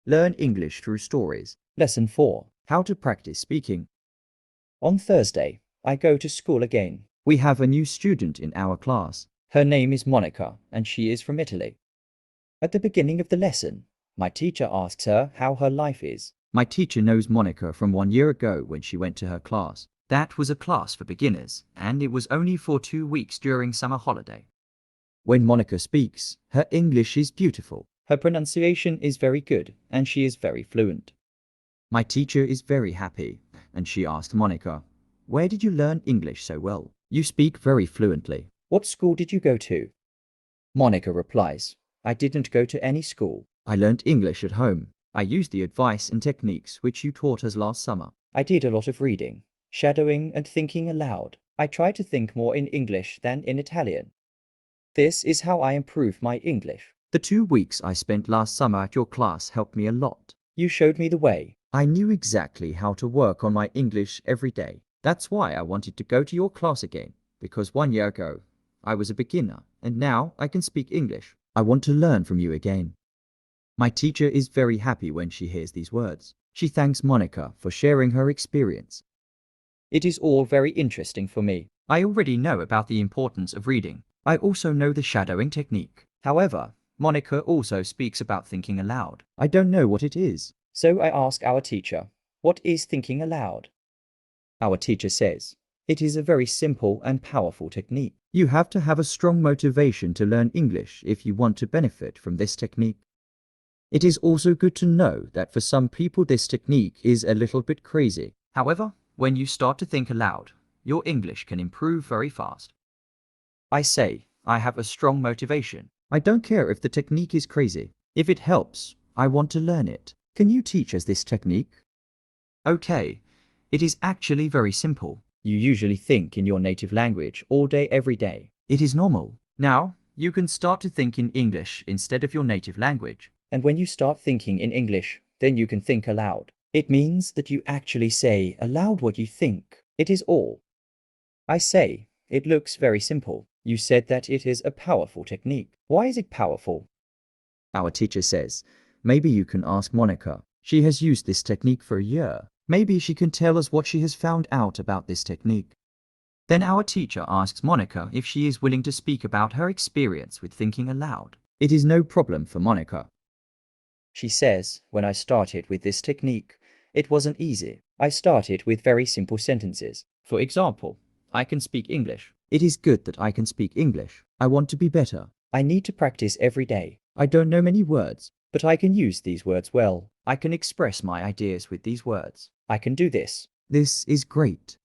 Learn English through stories. Lesson 4. How to practice speaking. On Thursday, I go to school again. We have a new student in our class. Her name is Monica, and she is from Italy. At the beginning of the lesson, my teacher asks her how her life is. My teacher knows Monica from 1 year ago when she went to her class. That was a class for beginners, and it was only for 2 weeks during summer holiday. When Monica speaks, her English is beautiful. Her pronunciation is very good, and she is very fluent. My teacher is very happy, and she asked Monica, "Where did you learn English so well? You speak very fluently. What school did you go to?" Monica replies, "I didn't go to any school. I learned English at home. I used the advice and techniques which you taught us last summer. I did a lot of reading, shadowing, and thinking aloud. I try to think more in English than in Italian. This is how I improve my English. The 2 weeks I spent last summer at your class helped me a lot. You showed me the way. I knew exactly how to work on my English every day. That's why I wanted to go to your class again, because 1 year ago, I was a beginner, and now I can speak English. I want to learn from you again." My teacher is very happy when she hears these words. She thanks Monica for sharing her experience. It is all very interesting for me. I already know about the importance of reading. I also know the shadowing technique. However, Monica also speaks about thinking aloud. I don't know what it is. So I ask our teacher, "What is thinking aloud?" Our teacher says, "It is a very simple and powerful technique. You have to have a strong motivation to learn English if you want to benefit from this technique. It is also good to know that for some people this technique is a little bit crazy. However, when you start to think aloud, your English can improve very fast." I say, I have a strong motivation. I don't care if the technique is crazy. If it helps, I want to learn it. Can you teach us this technique? Okay, it is actually very simple. You usually think in your native language all day every day. It is normal. Now, you can start to think in English instead of your native language. And when you start thinking in English, then you can think aloud. It means that you actually say aloud what you think. It is all. I say, it looks very simple. You said that it is a powerful technique. Why is it powerful? Our teacher says, maybe you can ask Monica. She has used this technique for a year. Maybe she can tell us what she has found out about this technique. Then our teacher asks Monica if she is willing to speak about her experience with thinking aloud. It is no problem for Monica. She says, when I started with this technique, it wasn't easy. I started with very simple sentences. For example, I can speak English. It is good that I can speak English. I want to be better. I need to practice every day. I don't know many words, but I can use these words well. I can express my ideas with these words. I can do this. This is great.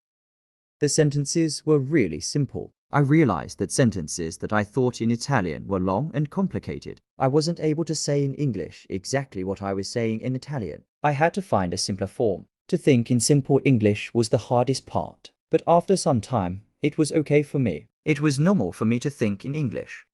The sentences were really simple. I realized that sentences that I thought in Italian were long and complicated. I wasn't able to say in English exactly what I was saying in Italian. I had to find a simpler form. To think in simple English was the hardest part. But after some time, it was okay for me. It was normal for me to think in English.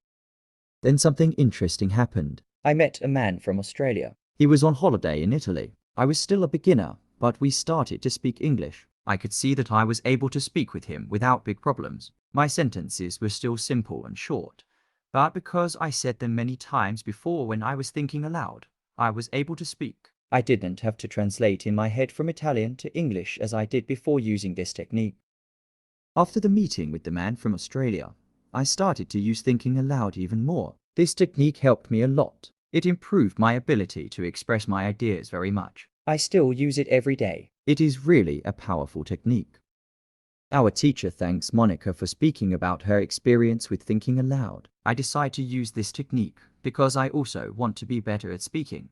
Then something interesting happened. I met a man from Australia. He was on holiday in Italy. I was still a beginner, but we started to speak English. I could see that I was able to speak with him without big problems. My sentences were still simple and short, but because I said them many times before when I was thinking aloud, I was able to speak. I didn't have to translate in my head from Italian to English as I did before using this technique. After the meeting with the man from Australia, I started to use thinking aloud even more. This technique helped me a lot. It improved my ability to express my ideas very much. I still use it every day. It is really a powerful technique. Our teacher thanks Monica for speaking about her experience with thinking aloud. I decide to use this technique because I also want to be better at speaking.